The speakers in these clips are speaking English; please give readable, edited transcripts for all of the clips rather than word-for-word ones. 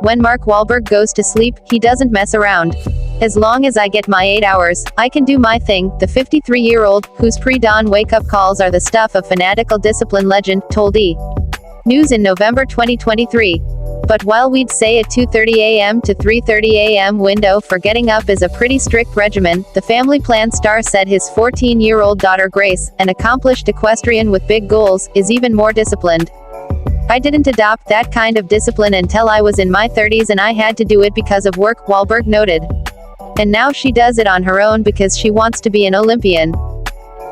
When Mark Wahlberg goes to sleep, he doesn't mess around. As long as I get my 8 hours, I can do my thing, the 53-year-old, whose pre-dawn wake-up calls are the stuff of fanatical discipline legend, told E! News in November 2023. But while we'd say a 2:30 a.m. to 3:30 a.m. window for getting up is a pretty strict regimen, the Family Plan star said his 14-year-old daughter Grace, an accomplished equestrian with big goals, is even more disciplined. I didn't adopt that kind of discipline until I was in my 30s and I had to do it because of work, Wahlberg noted. And now she does it on her own because she wants to be an Olympian.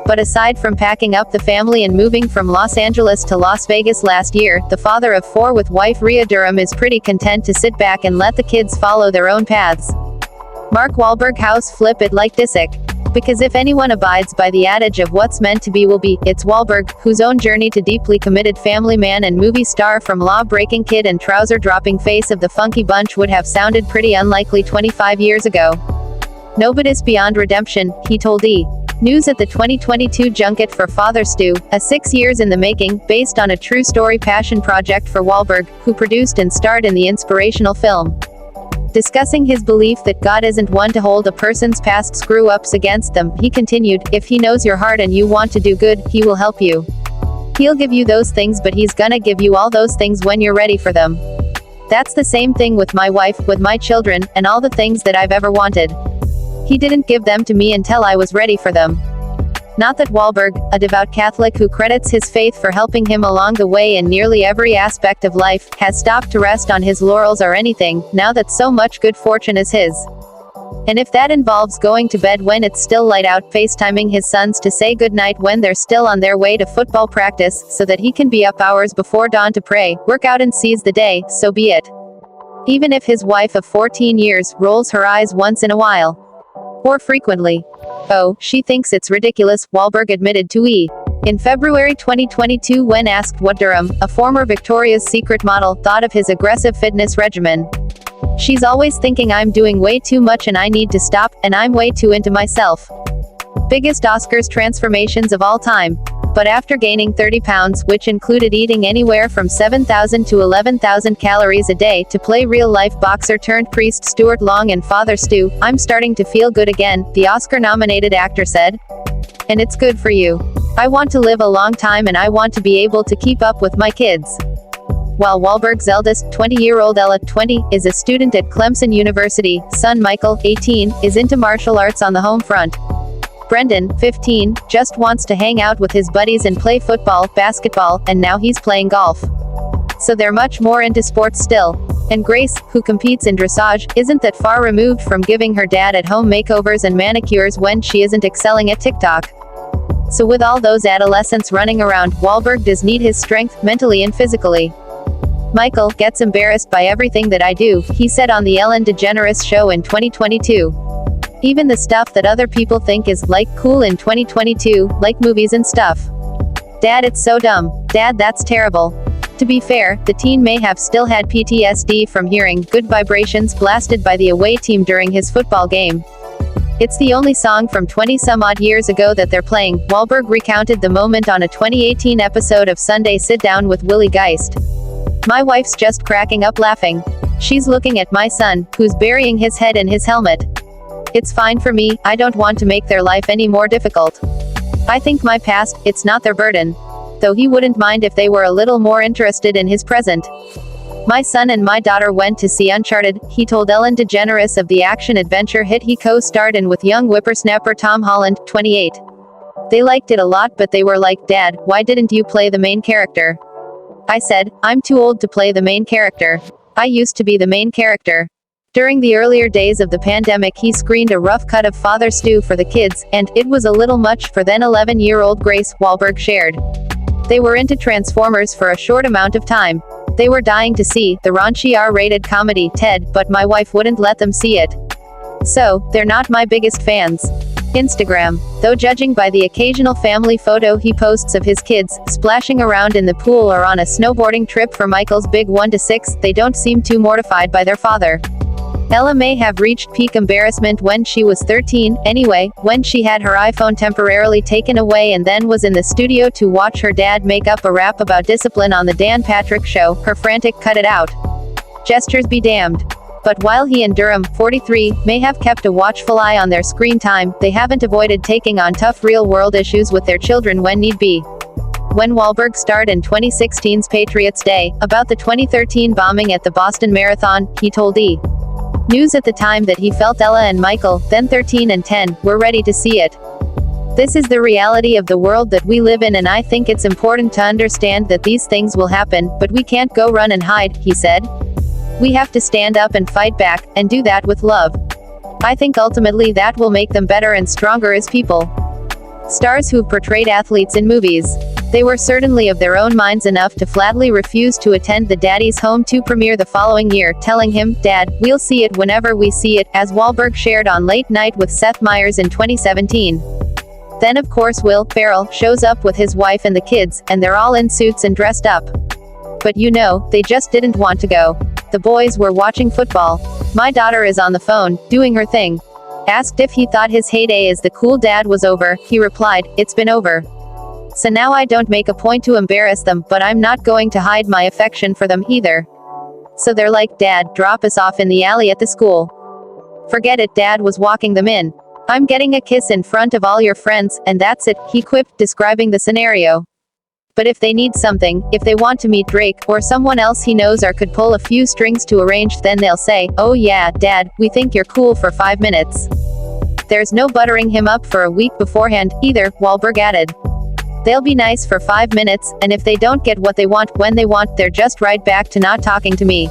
But aside from packing up the family and moving from Los Angeles to Las Vegas last year, the father of 4 with wife Rhea Durham is pretty content to sit back and let the kids follow their own paths. Mark Wahlberg house flip it like Disick. Because if anyone abides by the adage of what's meant to be will be, it's Wahlberg, whose own journey to deeply committed family man and movie star from law-breaking kid and trouser-dropping face of the Funky Bunch would have sounded pretty unlikely 25 years ago. Nobody's beyond redemption, he told E! News at the 2022 junket for Father Stu, a 6 years in the making, based on a true story passion project for Wahlberg, who produced and starred in the inspirational film. Discussing his belief that God isn't one to hold a person's past screw-ups against them, he continued, if he knows your heart and you want to do good, he will help you. He'll give you those things, but he's gonna give you all those things when you're ready for them. That's the same thing with my wife, with my children, and all the things that I've ever wanted. He didn't give them to me until I was ready for them. Not that Wahlberg, a devout Catholic who credits his faith for helping him along the way in nearly every aspect of life, has stopped to rest on his laurels or anything, now that so much good fortune is his. And if that involves going to bed when it's still light out, FaceTiming his sons to say goodnight when they're still on their way to football practice, so that he can be up hours before dawn to pray, work out and seize the day, so be it. Even if his wife of 14 years rolls her eyes once in a while. Or frequently. Oh, she thinks it's ridiculous, Wahlberg admitted to E! In February 2022 when asked what Durham, a former Victoria's Secret model, thought of his aggressive fitness regimen. She's always thinking I'm doing way too much and I need to stop, and I'm way too into myself. Biggest Oscars transformations of all time. But after gaining 30 pounds, which included eating anywhere from 7,000 to 11,000 calories a day to play real-life boxer turned priest Stuart Long and Father Stu, I'm starting to feel good again, the Oscar-nominated actor said. And it's good for you. I want to live a long time and I want to be able to keep up with my kids. While Wahlberg's eldest, 20-year-old Ella, 20, is a student at Clemson University, son Michael, 18, is into martial arts on the home front. Brendan, 15, just wants to hang out with his buddies and play football, basketball, and now he's playing golf. So they're much more into sports still. And Grace, who competes in dressage, isn't that far removed from giving her dad at-home makeovers and manicures when she isn't excelling at TikTok. So with all those adolescents running around, Wahlberg does need his strength, mentally and physically. Michael gets embarrassed by everything that I do, he said on the Ellen DeGeneres show in 2022. Even the stuff that other people think is, like, cool in 2022, like movies and stuff. Dad, it's so dumb. Dad, that's terrible. To be fair, the teen may have still had PTSD from hearing "Good Vibrations" blasted by the away team during his football game. It's the only song from 20-some-odd years ago that they're playing, Wahlberg recounted the moment on a 2018 episode of Sunday Sit Down with Willie Geist. My wife's just cracking up laughing. She's looking at my son, who's burying his head in his helmet. It's fine for me, I don't want to make their life any more difficult. I think my past, it's not their burden. Though he wouldn't mind if they were a little more interested in his present. My son and my daughter went to see Uncharted, he told Ellen DeGeneres of the action-adventure hit he co-starred in with young whippersnapper Tom Holland, 28. They liked it a lot but they were like, Dad, why didn't you play the main character? I said, I'm too old to play the main character. I used to be the main character. During the earlier days of the pandemic he screened a rough cut of Father Stu for the kids, and it was a little much for then 11-year-old Grace, Wahlberg shared. They were into Transformers for a short amount of time. They were dying to see the raunchy R-rated comedy, Ted, but my wife wouldn't let them see it. So, they're not my biggest fans. Instagram. Though judging by the occasional family photo he posts of his kids, splashing around in the pool or on a snowboarding trip for Michael's big 1 to 6, they don't seem too mortified by their father. Ella may have reached peak embarrassment when she was 13, anyway, when she had her iPhone temporarily taken away and then was in the studio to watch her dad make up a rap about discipline on the Dan Patrick Show, her frantic "cut it out" Gestures be damned. But while he and Durham, 43, may have kept a watchful eye on their screen time, they haven't avoided taking on tough real-world issues with their children when need be. When Wahlberg starred in 2016's Patriots Day, about the 2013 bombing at the Boston Marathon, he told E! News at the time that he felt Ella and Michael, then 13 and 10, were ready to see it. This is the reality of the world that we live in, and I think it's important to understand that these things will happen, but we can't go run and hide, he said. We have to stand up and fight back, and do that with love. I think ultimately that will make them better and stronger as people. Stars who've portrayed athletes in movies. They were certainly of their own minds enough to flatly refuse to attend the Daddy's Home 2 premiere the following year, telling him, "Dad, we'll see it whenever we see it," as Wahlberg shared on Late Night with Seth Meyers in 2017. Then of course Will Ferrell shows up with his wife and the kids, and they're all in suits and dressed up. But you know, they just didn't want to go. The boys were watching football. My daughter is on the phone, doing her thing. Asked if he thought his heyday as the cool dad was over, he replied, "It's been over. So now I don't make a point to embarrass them, but I'm not going to hide my affection for them either. So they're like, 'Dad, drop us off in the alley at the school.' Forget it, Dad was walking them in. I'm getting a kiss in front of all your friends, and that's it," he quipped, describing the scenario. But if they need something, if they want to meet Drake, or someone else he knows or could pull a few strings to arrange, then they'll say, "Oh yeah, Dad, we think you're cool for 5 minutes." There's no buttering him up for a week beforehand, either, Wahlberg added. They'll be nice for 5 minutes, and if they don't get what they want, when they want, they're just right back to not talking to me.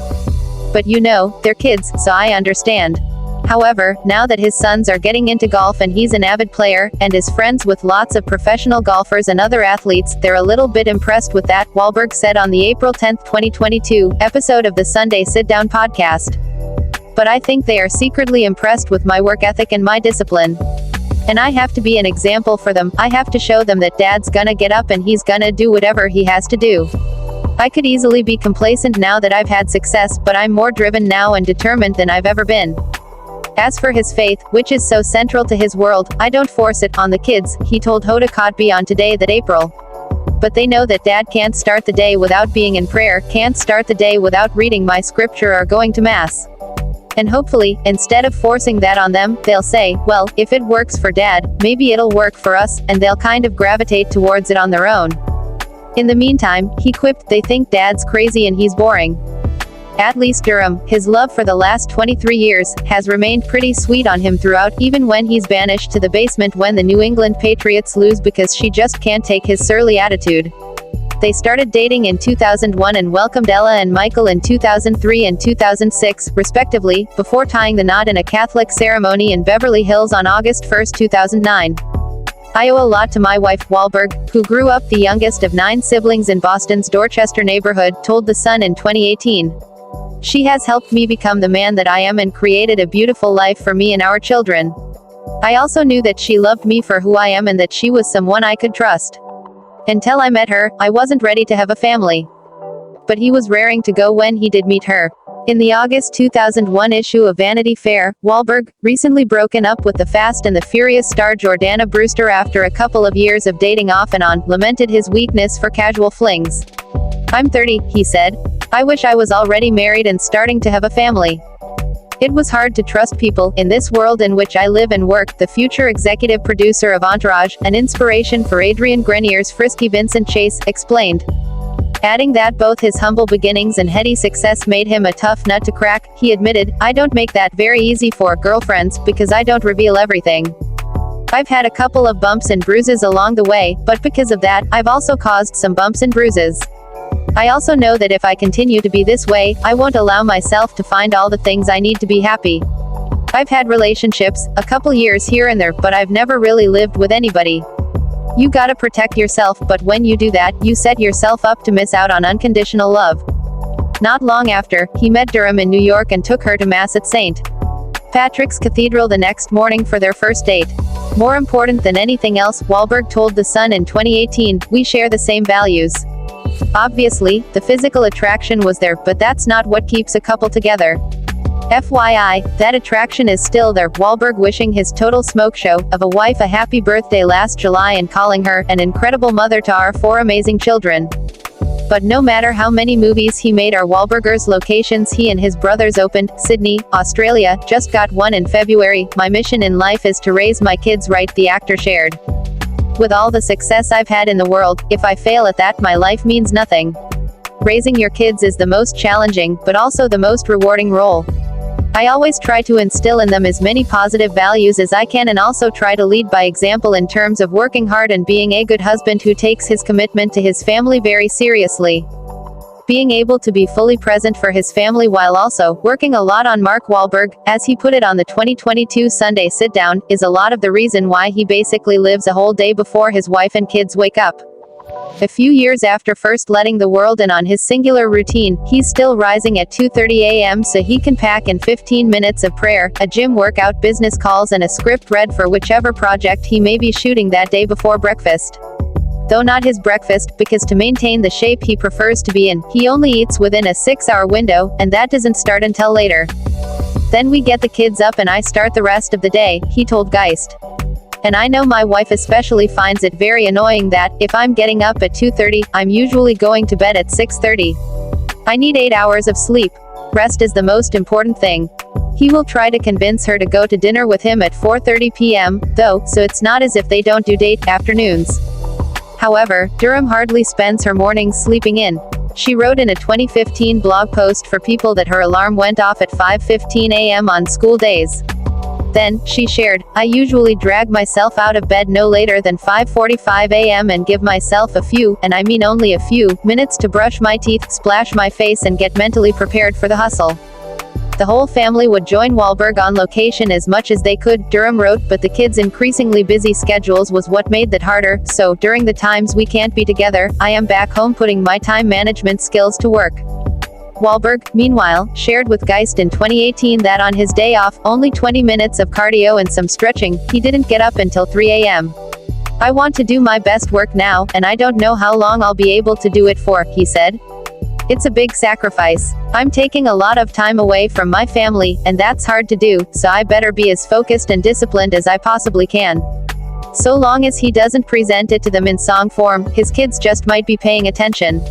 But you know, they're kids, so I understand. However, now that his sons are getting into golf and he's an avid player, and is friends with lots of professional golfers and other athletes, they're a little bit impressed with that, Wahlberg said on the April 10, 2022, episode of the Sunday Sit Down podcast. But I think they are secretly impressed with my work ethic and my discipline. And I have to be an example for them. I have to show them that Dad's gonna get up and he's gonna do whatever he has to do. I could easily be complacent now that I've had success, but I'm more driven now and determined than I've ever been. As for his faith, which is so central to his world, I don't force it on the kids, he told Hoda Kotb on Today that April. But they know that Dad can't start the day without being in prayer, can't start the day without reading my scripture or going to Mass. And hopefully, instead of forcing that on them, they'll say, well, if it works for Dad, maybe it'll work for us, and they'll kind of gravitate towards it on their own. In the meantime, he quipped, they think Dad's crazy and he's boring. At least Durham, his love for the last 23 years, has remained pretty sweet on him throughout, even when he's banished to the basement when the New England Patriots lose because she just can't take his surly attitude. They started dating in 2001 and welcomed Ella and Michael in 2003 and 2006, respectively, before tying the knot in a Catholic ceremony in Beverly Hills on August 1, 2009. I owe a lot to my wife, Wahlberg, who grew up the youngest of 9 siblings in Boston's Dorchester neighborhood, told The Sun in 2018. She has helped me become the man that I am and created a beautiful life for me and our children. I also knew that she loved me for who I am and that she was someone I could trust. Until I met her, I wasn't ready to have a family. But he was raring to go when he did meet her. In the August 2001 issue of Vanity Fair, Wahlberg, recently broken up with the Fast and the Furious star Jordana Brewster after a couple of years of dating off and on, lamented his weakness for casual flings. I'm 30, he said. I wish I was already married and starting to have a family. It was hard to trust people, in this world in which I live and work, the future executive producer of Entourage, an inspiration for Adrian Grenier's Frisky Vincent Chase, explained. Adding that both his humble beginnings and heady success made him a tough nut to crack, he admitted, I don't make that very easy for girlfriends, because I don't reveal everything. I've had a couple of bumps and bruises along the way, but because of that, I've also caused some bumps and bruises. I also know that if I continue to be this way, I won't allow myself to find all the things I need to be happy. I've had relationships, a couple years here and there, but I've never really lived with anybody. You gotta protect yourself, but when you do that, you set yourself up to miss out on unconditional love. Not long after, he met Durham in New York and took her to Mass at St. Patrick's Cathedral the next morning for their first date. More important than anything else, Wahlberg told The Sun in 2018, we share the same values. Obviously, the physical attraction was there, but that's not what keeps a couple together. FYI, that attraction is still there. Wahlberg wishing his total smoke show of a wife a happy birthday last July and calling her an incredible mother to our 4 amazing children. But no matter how many movies he made or Wahlberg's locations he and his brothers opened, Sydney, Australia, just got one in February. My mission in life is to raise my kids right, the actor shared. With all the success I've had in the world, if I fail at that, my life means nothing. Raising your kids is the most challenging, but also the most rewarding role. I always try to instill in them as many positive values as I can and also try to lead by example in terms of working hard and being a good husband who takes his commitment to his family very seriously. Being able to be fully present for his family while also working a lot on Mark Wahlberg, as he put it on the 2022 Sunday Sit Down, is a lot of the reason why he basically lives a whole day before his wife and kids wake up. A few years after first letting the world in on his singular routine, he's still rising at 2:30 a.m. so he can pack in 15 minutes of prayer, a gym workout, business calls and a script read for whichever project he may be shooting that day before breakfast. Though not his breakfast, because to maintain the shape he prefers to be in, he only eats within a 6-hour window, and that doesn't start until later. Then we get the kids up and I start the rest of the day, he told Geist. And I know my wife especially finds it very annoying that, if I'm getting up at 2:30, I'm usually going to bed at 6:30. I need 8 hours of sleep. Rest is the most important thing. He will try to convince her to go to dinner with him at 4:30 p.m., though, so it's not as if they don't do date afternoons. However, Durham hardly spends her mornings sleeping in. She wrote in a 2015 blog post for people that her alarm went off at 5:15 a.m. on school days. Then, she shared, I usually drag myself out of bed no later than 5:45 a.m. and give myself a few, and I mean only a few, minutes to brush my teeth, splash my face and get mentally prepared for the hustle. The whole family would join Wahlberg on location as much as they could, Durham wrote, but the kids' increasingly busy schedules was what made that harder, so, during the times we can't be together, I am back home putting my time management skills to work. Wahlberg, meanwhile, shared with Geist in 2018 that on his day off, only 20 minutes of cardio and some stretching, he didn't get up until 3 a.m. I want to do my best work now, and I don't know how long I'll be able to do it for, he said. It's a big sacrifice. I'm taking a lot of time away from my family, and that's hard to do, so I better be as focused and disciplined as I possibly can. So long as he doesn't present it to them in song form, his kids just might be paying attention.